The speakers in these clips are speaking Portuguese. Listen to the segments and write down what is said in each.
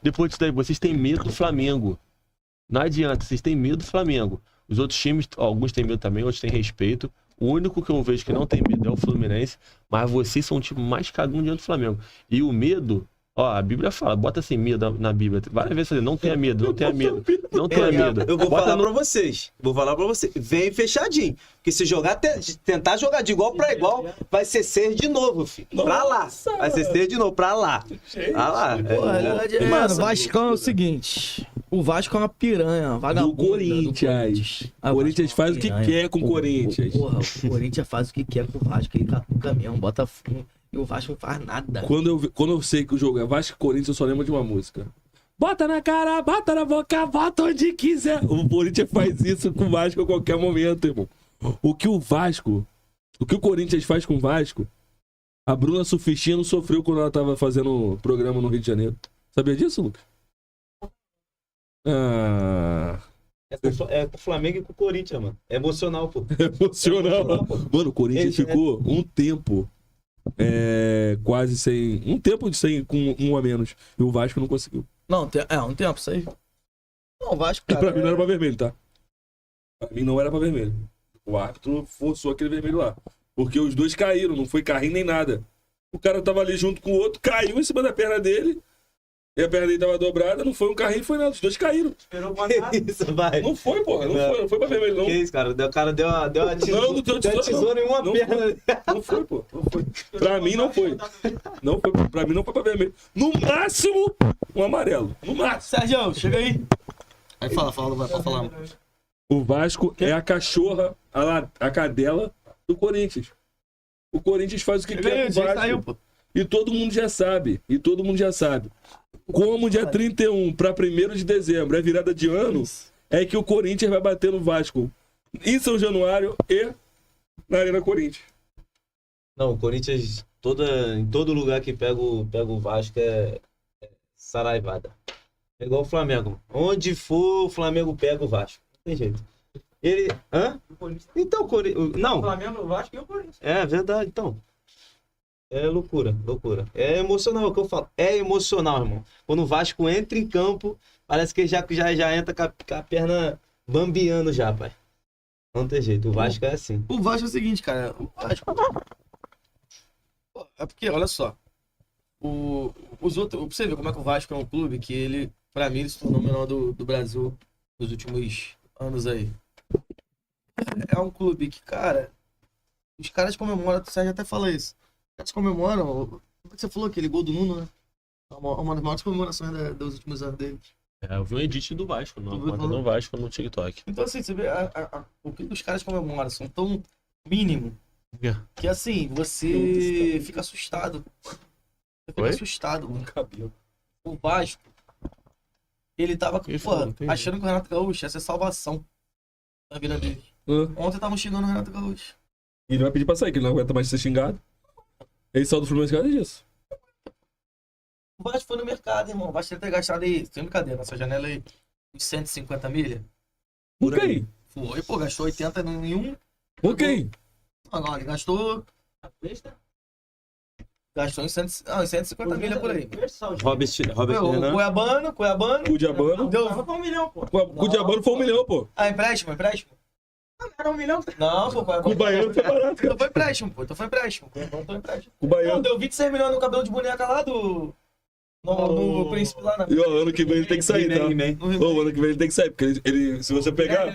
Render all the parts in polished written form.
Depois disso daí, vocês têm medo do Flamengo. Não adianta, vocês têm medo do Flamengo. Os outros times, alguns têm medo também, outros têm respeito. O único que eu vejo que não tem medo é o Fluminense, mas vocês são o time mais cagão diante do Flamengo. E o medo, ó, a Bíblia fala, bota assim medo na Bíblia. Várias vezes assim, não tenha medo, não tenha medo, não tenha medo. Eu vou Bota falar no- pra vocês. Vou falar pra vocês. Vem fechadinho. Porque se jogar, tentar jogar de igual pra igual, vai ser 6 de novo, filho. Pra lá. Vai ser 6 de novo, pra lá. Pra lá. Mano, Vascão é o seguinte. O Vasco é uma piranha, Do vagabunda. Corinthians. Ah, O Corinthians Vasco é uma faz o que piranha. quer com o Corinthians. Porra, o Corinthians faz o que quer com o Vasco. Ele capuca mesmo, bota fumo. E o Vasco não faz nada. Quando eu sei que o jogo é Vasco e Corinthians, eu só lembro de uma música. Bota na cara, bota na boca, bota onde quiser. O Corinthians faz isso com o Vasco a qualquer momento, irmão. O que o Corinthians faz com o Vasco, a Bruna Sufistino sofreu quando ela tava fazendo programa no Rio de Janeiro. Sabia disso, Lucas? Ah, É com o Flamengo e com o Corinthians, mano. É emocional, pô. emocional. Mano, o Corinthians ficou um tempo quase sem. Um tempo sem com um a menos. E o Vasco não conseguiu. Não, um tempo, isso aí. Não, o Vasco, E cara. pra mim não era pra vermelho, tá? Pra mim não era pra vermelho. O árbitro forçou aquele vermelho lá. Porque os dois caíram, não foi carrinho nem nada. O cara tava ali junto com o outro, caiu em cima da perna dele. E a perna dele tava dobrada, não foi um carrinho, foi nada. Os dois caíram. Esperou pra nada. Isso, vai. Não foi, porra. Não foi pra vermelho, não. Que isso, cara? O cara deu uma Não, não deu deu uma tesoura em uma não perna. Não foi, pô. Não foi. Pra mim não foi. Não foi. Pra mim não foi pra vermelho. No máximo, um amarelo. No máximo. Sérgio, chega aí. Aí fala, vai pra falar. O Vasco é a cachorra, a cadela do Corinthians. O Corinthians faz o que quer com o Vasco. Saiu, pô. E todo mundo já sabe. Como dia 31 para 1º de dezembro é virada de ano, é que o Corinthians vai bater no Vasco em São Januário e na Arena Corinthians. Não, o Corinthians, em todo lugar que pega o Vasco é saraivada. É igual o Flamengo. Onde for, o Flamengo pega o Vasco. Não tem jeito. Ele. Hã? Então, não. O Flamengo, o Vasco e o Corinthians. É verdade, então. É loucura. É emocional, é o que eu falo. É emocional, irmão. Quando o Vasco entra em campo, parece que já entra com a perna bambiando já, pai. Não tem jeito, o Vasco é assim. O Vasco é o seguinte, cara. O Vasco. É porque, olha só. Os outros. Pra você ver como é que o Vasco é um clube que ele, pra mim, ele se tornou o menor do Brasil nos últimos anos aí. É um clube que, cara. Os caras comemoram, o Sérgio até fala isso. Os caras comemoram. Como é que você falou? Aquele gol do Nuno, né? É uma das maiores comemorações dos últimos anos dele. Eu vi um edit do Vasco, Tu não, viu conta falando? do Vasco no TikTok. Então, assim, você vê o que os caras comemoram são tão mínimo que, assim, você fica assustado. Você fica Oi? assustado com o cabelo. O Vasco, ele tava, Ele porra, falou, entendi. achando que o Renato Gaúcho ia ser salvação na vida dele. Ontem estavam xingando o Renato Gaúcho. E ele vai pedir pra sair, que ele não aguenta mais ser xingado. Ele saiu do Fluminense por causa disso. O Vasco foi no mercado, irmão. O Vasco deve ter gastado aí, sem brincadeira, nessa janela aí, uns 150 milha. Por quem? Foi, pô, gastou 80 em um. Por quem? Não, ele gastou. Gastou em 150 milha por aí. Robert O Renan. Cuiabano. Cudiabano. Deu. Foi 1 milhão, pô. Cudiabano foi 1 milhão, pô. Ah, empréstimo. Era 1 milhão. Não, pô, Com o baiano foi barato, cara. Então foi empréstimo, pô. Então foi empréstimo. Não foi empréstimo. Com o Não, baiano. deu 26 milhões no cabelo de boneca lá do. No Príncipe lá na. E ó, ano que vem ele tem que sair, tá? Ô, ano que vem ele tem que sair, porque ele se você pegar,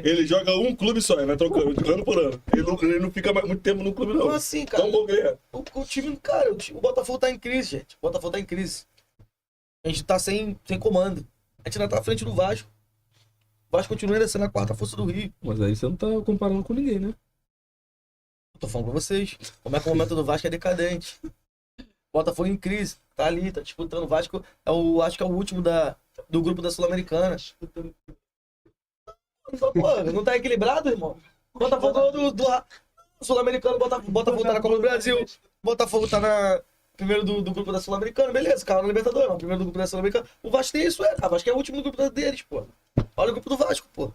ele joga um clube só, ele vai trocando ano por ano. Ele não fica mais muito tempo no clube, não. Como assim, cara? Tão bom que ele é. O time, cara, o Botafogo tá em crise, gente. O Botafogo tá em crise. A gente tá sem comando. A gente ainda tá à frente do Vasco. O Vasco continua ainda sendo a quarta força do Rio. Mas aí você não tá comparando com ninguém, né? Eu tô falando pra vocês. Como é que o momento do Vasco é decadente. Botafogo em crise. Tá ali, tá disputando. O Vasco acho que é o último do grupo da Sul-Americana. Pô, não tá equilibrado, irmão? Botafogo do Sul-Americano, Botafogo tá na Copa do Brasil. Botafogo tá primeiro do grupo da Sul-Americana, beleza, cara, na Libertadores, não, primeiro do grupo da Sul-Americana. O Vasco tem isso, cara. O Vasco é o último do grupo deles, pô. Olha o grupo do Vasco, pô.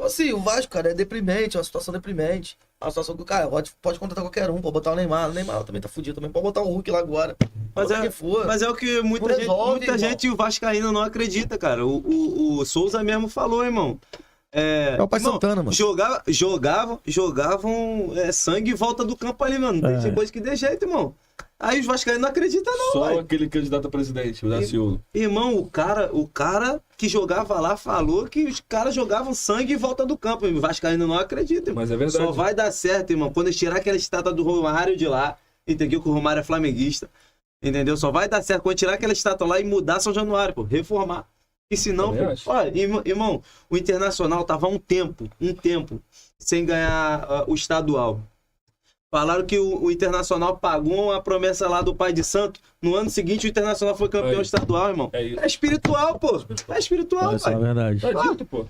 Então, assim, o Vasco, cara, é deprimente, é uma situação deprimente. É uma situação que, cara, pode contratar qualquer um, pode botar o Neymar também tá fudido, também pode botar o Hulk lá agora. Mas Bota quem for. Mas é o que muita Não gente, resolve, muita irmão. gente, o Vascaíno não acredita, cara. O Souza mesmo falou, irmão. É o Pai Santana, mano. Jogavam sangue em volta do campo ali, mano. Não tem coisa que dê jeito, irmão. Aí os vascaínos não acreditam, não, Só velho. aquele candidato a presidente, o Daciolo. Irmão, o cara que jogava lá falou que os caras jogavam sangue em volta do campo. E o vascaíno não acredita, irmão. Mas é verdade. Só vai dar certo, irmão, quando eles tirar aquela estátua do Romário de lá. Entendeu? Que o Romário é flamenguista. Entendeu? Só vai dar certo quando tirar aquela estátua lá e mudar São Januário, pô. Reformar. E senão, Também pô, acho. olha, irmão, o Internacional tava há um tempo sem ganhar o estadual. Falaram que o Internacional pagou a promessa lá do pai de santo. No ano seguinte, o Internacional foi campeão Aí. estadual, irmão. É isso. É espiritual, pô. É espiritual, Essa é a pai. verdade. Tá dito, pô.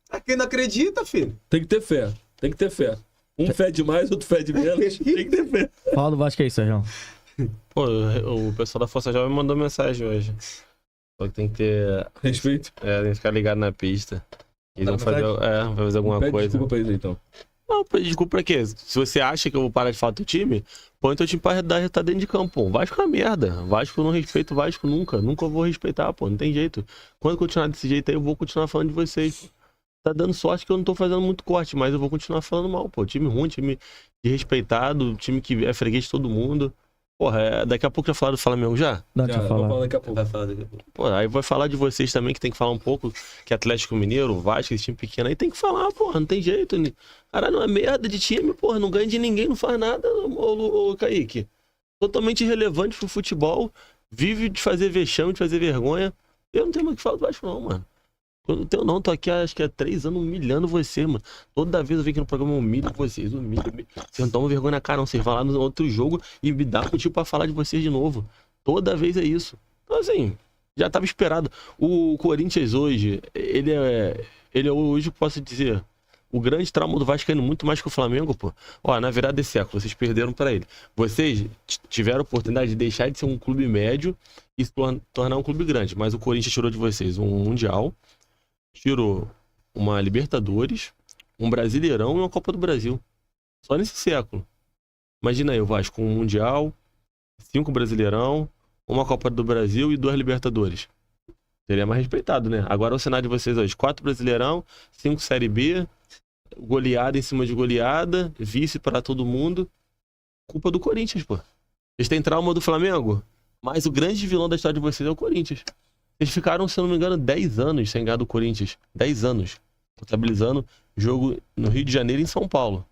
Pra quem não acredita, filho. Tem que ter fé. Tem que ter fé. Um fede mais, outro fede menos. Tem que ter fé. Fala do Vasco aí, Sérgio. Pô, o pessoal da Força Jovem mandou mensagem hoje. Só que tem que ter. Respeito. Tem que ficar ligado na pista. Eles vão fazer, vai fazer alguma Pede coisa. desculpa pra eles, então. Não, pede desculpa pra quê? Se você acha que eu vou parar de falar do teu time, põe teu time pra dar resultado dentro de campo. Pô. Vasco é uma merda. Vasco eu não respeito o Vasco nunca. Nunca vou respeitar, pô. Não tem jeito. Quando continuar desse jeito aí, eu vou continuar falando de vocês. Tá dando sorte que eu não tô fazendo muito corte, mas eu vou continuar falando mal, pô. Time ruim, time desrespeitado, time que é freguês de todo mundo. Porra, daqui a pouco já falaram do Flamengo já? Dá pra Vou falar. falar daqui a pouco. Vai falar daqui a pouco. Pô, aí vai falar de vocês também, que tem que falar um pouco, que Atlético Mineiro, Vasco, esse time pequeno aí, tem que falar, porra, não tem jeito. Cara, não é merda de time, porra, não ganha de ninguém, não faz nada, ô Kaique. Totalmente irrelevante pro futebol, vive de fazer vexame, de fazer vergonha. Eu não tenho mais o que falar do Vasco não, mano. Eu não tenho não, tô aqui acho que há 3 anos humilhando você, mano. Toda vez eu venho aqui no programa, eu humilho vocês, humilho. Vocês não tomam vergonha na cara, não. Vocês vão lá no outro jogo e me dá motivo pra falar de vocês de novo. Toda vez é isso. Então, assim, já tava esperado. O Corinthians hoje, ele é hoje, posso dizer, o grande trauma do Vasco é indo muito mais que o Flamengo, pô. Ó, na virada desse século, vocês perderam pra ele. Vocês tiveram a oportunidade de deixar de ser um clube médio e se tornar um clube grande. Mas o Corinthians tirou de vocês um Mundial, tirou uma Libertadores, um Brasileirão e uma Copa do Brasil. Só nesse século. Imagina aí o Vasco com um Mundial, 5 Brasileirão, uma Copa do Brasil e 2 Libertadores. Seria mais respeitado, né? Agora o cenário de vocês hoje, 4 Brasileirão, 5 Série B, goleada em cima de goleada, vice para todo mundo. Culpa do Corinthians, pô. Vocês têm trauma do Flamengo, mas o grande vilão da história de vocês é o Corinthians. Eles ficaram, se eu não me engano, 10 anos sem ganhar do Corinthians. 10 anos. Contabilizando jogo no Rio de Janeiro e em São Paulo.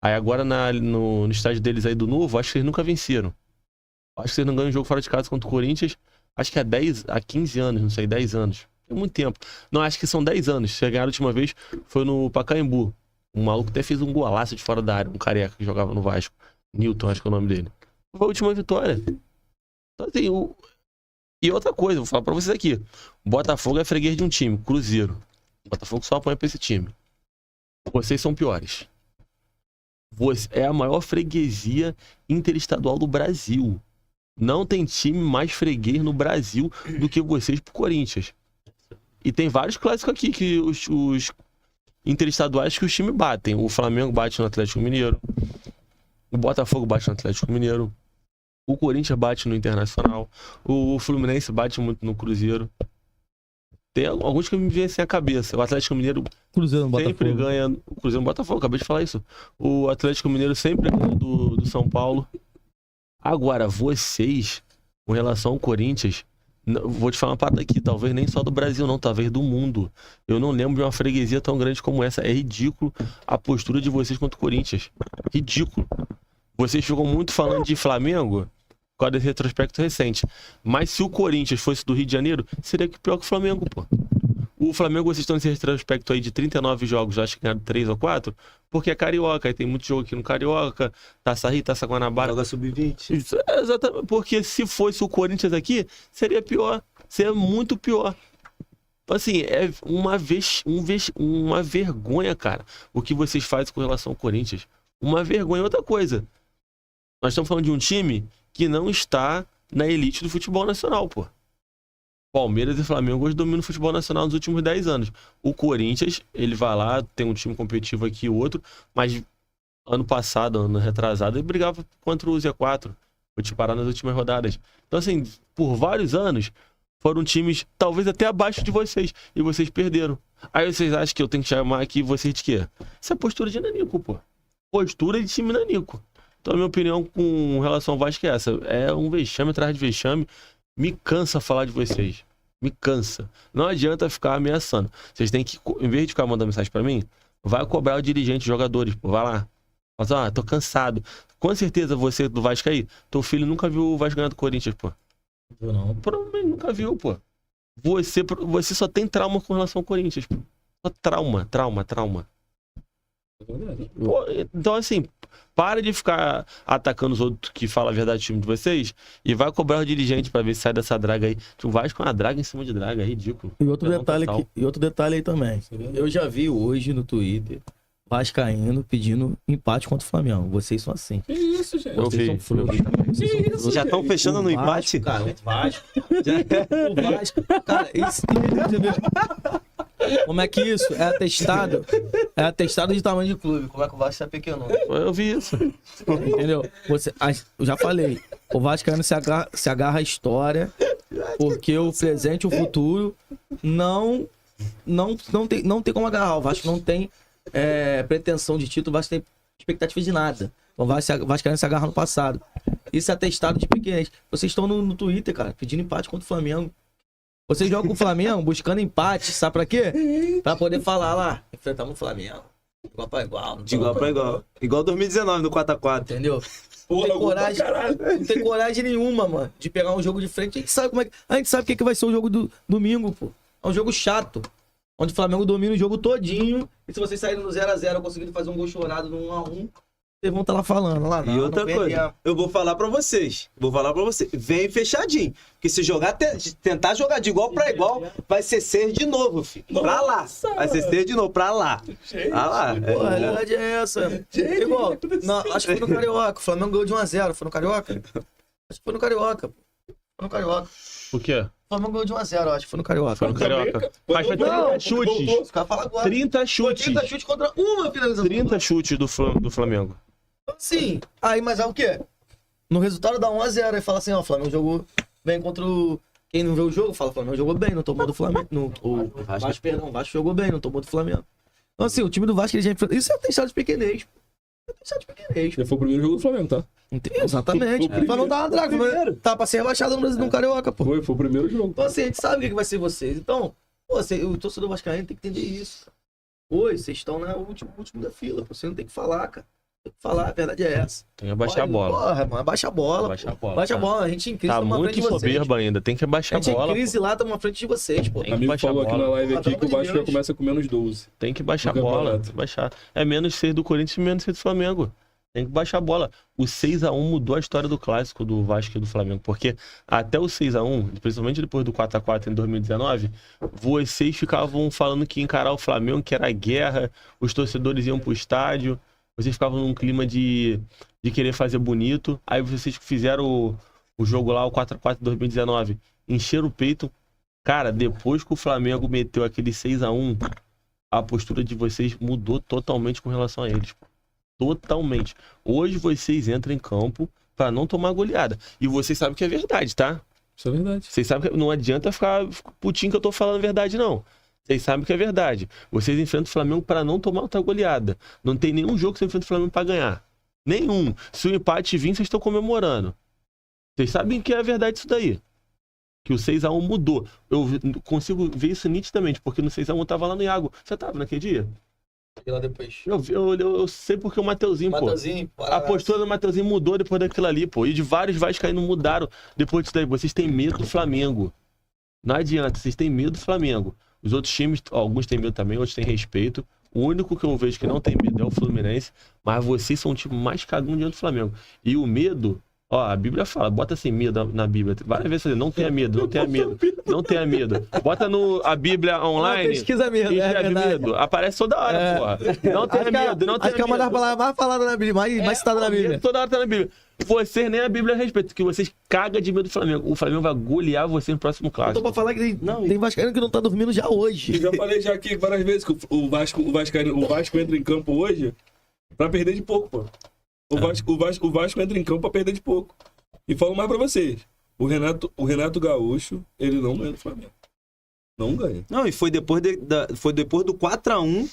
Aí agora no estádio deles aí do Novo, acho que eles nunca venceram. Acho que vocês não ganham um jogo fora de casa contra o Corinthians. Acho que há 15 anos, não sei, 10 anos. Tem muito tempo. Não, acho que são 10 anos. Vocês ganharam a última vez, foi no Pacaembu. Um maluco até fez um golaço de fora da área. Um careca que jogava no Vasco. Newton, acho que é o nome dele. Foi a última vitória. Então assim, E outra coisa, vou falar pra vocês aqui. O Botafogo é freguês de um time, Cruzeiro. O Botafogo só apanha pra esse time. Vocês são piores. É a maior freguesia interestadual do Brasil. Não tem time mais freguês no Brasil do que vocês pro Corinthians. E tem vários clássicos aqui que os interestaduais que os times batem. O Flamengo bate no Atlético Mineiro. O Botafogo bate no Atlético Mineiro. O Corinthians bate no Internacional. O Fluminense bate muito no Cruzeiro. Tem alguns que me vêm assim a cabeça. O Atlético Mineiro Cruzeiro no sempre Botafogo. ganha. O Cruzeiro no Botafogo, acabei de falar isso. O Atlético Mineiro sempre ganha do São Paulo. Agora, vocês, com relação ao Corinthians, vou te falar uma parada aqui, talvez nem só do Brasil, não, talvez do mundo. Eu não lembro de uma freguesia tão grande como essa. É ridículo a postura de vocês contra o Corinthians. Ridículo. Vocês ficam muito falando de Flamengo por causa desse retrospecto recente. Mas se o Corinthians fosse do Rio de Janeiro, seria pior que o Flamengo, pô. O Flamengo, vocês estão nesse retrospecto aí de 39 jogos, acho que ganharam 3 ou 4, porque é carioca, aí tem muito jogo aqui no Carioca, Taça Rio, Taça Guanabara. Joga sub-20. Isso, exatamente, porque se fosse o Corinthians aqui, seria pior, seria muito pior. Assim, é uma vergonha, cara, o que vocês fazem com relação ao Corinthians. Uma vergonha. Outra coisa, nós estamos falando de um time que não está na elite do futebol nacional, pô. Palmeiras e Flamengo hoje dominam o futebol nacional nos últimos 10 anos. O Corinthians, ele vai lá, tem um time competitivo aqui e outro, mas ano passado, ano retrasado, ele brigava contra o Z4. Foi te parar nas últimas rodadas. Então, assim, por vários anos, foram times talvez até abaixo de vocês. E vocês perderam. Aí vocês acham que eu tenho que chamar aqui vocês de quê? Isso é postura de nanico, pô. Postura de time nanico. Então, a minha opinião com relação ao Vasco é essa. É um vexame atrás de vexame. Me cansa falar de vocês. Me cansa. Não adianta ficar ameaçando. Vocês têm que, em vez de ficar mandando mensagem pra mim, vai cobrar o dirigente, os jogadores, pô. Vai lá. Fala, tô cansado. Com certeza você do Vasco aí, teu filho nunca viu o Vasco ganhar do Corinthians, pô. Não. Provavelmente nunca viu, pô. Você só tem trauma com relação ao Corinthians, pô. Só trauma. Pô, então, assim, para de ficar atacando os outros que falam a verdade do time de vocês e vai cobrar o dirigente pra ver se sai dessa draga aí. O Vasco é uma draga em cima de draga, é ridículo. E outro Não, detalhe, total. e outro detalhe aí também. Eu já vi hoje no Twitter Vascaíno pedindo empate contra o Flamengo. Vocês são assim. Que isso, gente? Eu Vocês vi. são frouxos. Vocês são frouxos. Já estão fechando O no Vasco, empate? Cara, o Vasco. O Vasco. Cara, isso. Como é que isso? É atestado de tamanho de clube. Como é que o Vasco é pequeno? Eu vi isso. Entendeu? Eu já falei. O Vascaíno se agarra à história. Porque o presente e o futuro não tem como agarrar. O Vasco não tem pretensão de título, o Vasco tem expectativa de nada. O Vascaíno se agarra no passado. Isso é atestado de pequenez. Vocês estão no Twitter, cara, pedindo empate contra o Flamengo. Vocês jogam com o Flamengo buscando empate, sabe pra quê? Pra poder falar lá, enfrentamos o Flamengo. Igual pra igual. De igual pra igual. Igual 2019 no 4x4. Entendeu? Não tem coragem nenhuma, mano, de pegar um jogo de frente. A gente sabe como é que. A gente sabe o que vai ser o jogo do domingo, pô. É um jogo chato. Onde o Flamengo domina o jogo todinho. E se vocês saírem no 0x0 conseguindo fazer um gol chorado no 1x1, vocês vão estar lá falando. Lá, E outra coisa, eu vou falar pra vocês. Vem fechadinho. Porque se tentar jogar de igual pra igual, vai ser 6 de novo, filho. Pra lá. Vai ser 6 de novo, pra lá. Pra lá. Pô, a realidade é essa. Igual, acho que foi no Carioca. O Flamengo ganhou de 1x0. Foi no Carioca? Acho que foi no Carioca. Foi no Carioca. O quê? O Flamengo ganhou de 1x0, acho que foi no Carioca. Foi no Carioca. Mas foi 30 chutes. Os caras falam agora. 30 chutes. 30 chutes contra uma finalização. 30 chutes do Flamengo. Sim. Aí, mas é o quê? No resultado dá 1x0. Aí fala assim, ó, o Flamengo jogou bem contra o... Quem não vê o jogo, fala, o Flamengo jogou bem, não tomou do Flamengo. O Vasco jogou bem, não tomou do Flamengo. Então assim, o time do Vasco, ele já enfrentou... Isso é atestado de pequenez. É atestado de pequenez. Já foi o primeiro jogo do Flamengo, tá? Exatamente. Pra não dar uma draga. Tá pra ser rebaixado no Brasil, no Carioca, pô. Foi o primeiro jogo. Então assim, a gente sabe o que vai ser vocês. Então, pô, o torcedor vascaíno tem que entender isso. Oi, vocês estão no último da fila, pô. Você não tem que falar, cara. Tem que falar, a verdade é essa. Tem que abaixar a bola. Porra, mano, abaixa a bola. Abaixa a bola. Baixa a bola, a gente em crise Tá tamo à frente muito de vocês. soberba ainda. Tem que A abaixar a gente bola. em crise lá, estamos à frente de vocês, pô. Tem O que amigo baixar a falou aqui bola. na live aqui Pelo que o amor de Vasco já Deus. começa com menos 12. Tem que baixar a No bola. campeonato. Tem que baixar. É menos 6 do Corinthians e menos 6 do Flamengo. Tem que baixar a bola. O 6x1 mudou a história do clássico do Vasco e do Flamengo. Porque até o 6x1, principalmente depois do 4x4 em 2019, vocês ficavam falando que ia encarar o Flamengo, que era guerra, os torcedores iam pro estádio, vocês ficavam num clima de querer fazer bonito. Aí vocês fizeram o jogo lá, o 4x4 de 2019, encheram o peito. Cara, depois que o Flamengo meteu aquele 6x1, a postura de vocês mudou totalmente com relação a eles. Totalmente. Hoje vocês entram em campo pra não tomar goleada. E vocês sabem que é verdade, tá? Isso é verdade. Vocês sabem que não adianta ficar putinho que eu tô falando a verdade, não. Vocês sabem que é verdade. Vocês enfrentam o Flamengo pra não tomar outra goleada. Não tem nenhum jogo que você enfrenta o Flamengo pra ganhar. Nenhum. Se o empate vir, vocês estão comemorando. Vocês sabem que é verdade isso daí. Que o 6x1 mudou. Eu consigo ver isso nitidamente, porque no 6x1 eu tava lá no Iago. Você tava naquele dia? E lá depois. Eu sei porque o Mateuzinho, pô. Mateuzinho, A postura do Mateuzinho mudou depois daquilo ali, pô. E de vários vascaínos mudaram depois disso daí. Vocês têm medo do Flamengo. Não adianta, vocês têm medo do Flamengo. Os outros times, alguns têm medo também, outros têm respeito. O único que eu vejo que não tem medo é o Fluminense. Mas vocês são o time mais cagão diante do Flamengo. E o medo Ó, a Bíblia fala, bota assim, medo na Bíblia. Várias vezes, não tenha medo, não tenha medo, não tenha medo. Bota a Bíblia online. Pesquisa mesmo, e é tenha verdade. medo. Aparece toda hora, É. porra. Não tenha medo, não tenha Acho que é uma das medo. palavras mais faladas na Bíblia, mais citada na Bíblia. Toda hora tá na Bíblia. Vocês nem a Bíblia respeita, que vocês cagam de medo do Flamengo. O Flamengo vai golear vocês no próximo Eu tô clássico. pra falar que Não, tem vascaíno que não tá dormindo já hoje. Eu já falei já aqui várias vezes que o Vasco entra em campo hoje pra perder de pouco, pô. O Vasco entra em campo pra perder de pouco. E falo mais pra vocês. O Renato Gaúcho, ele não ganha do Flamengo. Não ganha. Não, e foi depois, foi depois do 4x1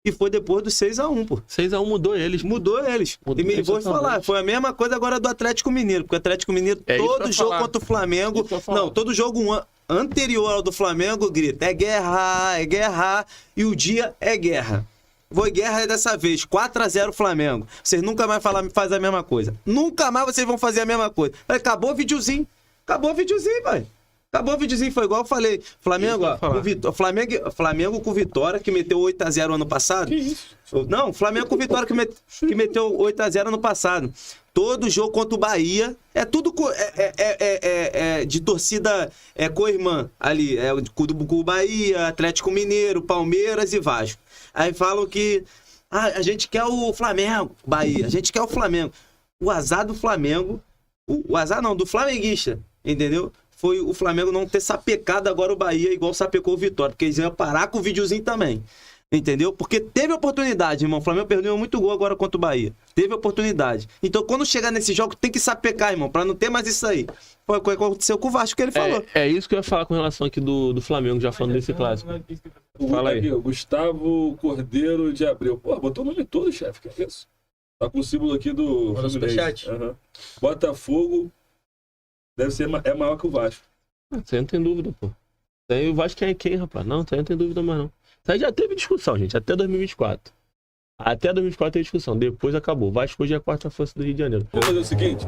e foi depois do 6x1, pô. 6x1 mudou eles. Mudou eles. Mudou E me vou totalmente. falar, foi a mesma coisa agora do Atlético Mineiro, porque o Atlético Mineiro, É isso que eu todo ia jogo falar. contra o Flamengo, Isso que eu ia falar. não, todo jogo anterior ao do Flamengo, grita, é guerra, e o dia é guerra. Foi guerra dessa vez, 4x0 Flamengo. Vocês nunca mais fazem a mesma coisa. Nunca mais vocês vão fazer a mesma coisa. Falei, acabou o videozinho, pai. Acabou o videozinho, foi igual eu falei. Flamengo, ó, Flamengo com Vitória, que meteu 8x0 ano passado. Que isso? Não, Flamengo com Vitória que meteu 8x0 ano passado. Todo jogo contra o Bahia é tudo de torcida co-irmã ali. É com o Bahia, Atlético Mineiro, Palmeiras e Vasco. Aí falam que a gente quer o Flamengo, Bahia, a gente quer o Flamengo. O azar do Flamengo, o azar não, do flamenguista, entendeu? Foi o Flamengo não ter sapecado agora o Bahia igual sapecou o Vitória, porque eles iam parar com o videozinho também. Entendeu? Porque teve oportunidade, irmão. O Flamengo perdeu muito gol agora contra o Bahia. Teve oportunidade. Então, quando chegar nesse jogo, tem que sapecar, irmão, pra não ter mais isso aí. Foi o que aconteceu com o Vasco que ele falou. É isso que eu ia falar com relação aqui do Flamengo, já falando desse clássico. Fala aí. Aqui, ó, Gustavo Cordeiro de Abreu. Pô, botou o nome todo, chefe. Que é isso? Tá com o símbolo aqui do Manda superchat. Aham. Botafogo deve ser maior que o Vasco. Você não tem dúvida, pô. Isso aí o Vasco é quem, rapaz? Não, isso aí não tem dúvida mais, não. Isso aí já teve discussão, gente, até 2024. Até 2024 teve discussão, depois acabou. O Vasco hoje é a quarta força do Rio de Janeiro. Vamos fazer o seguinte.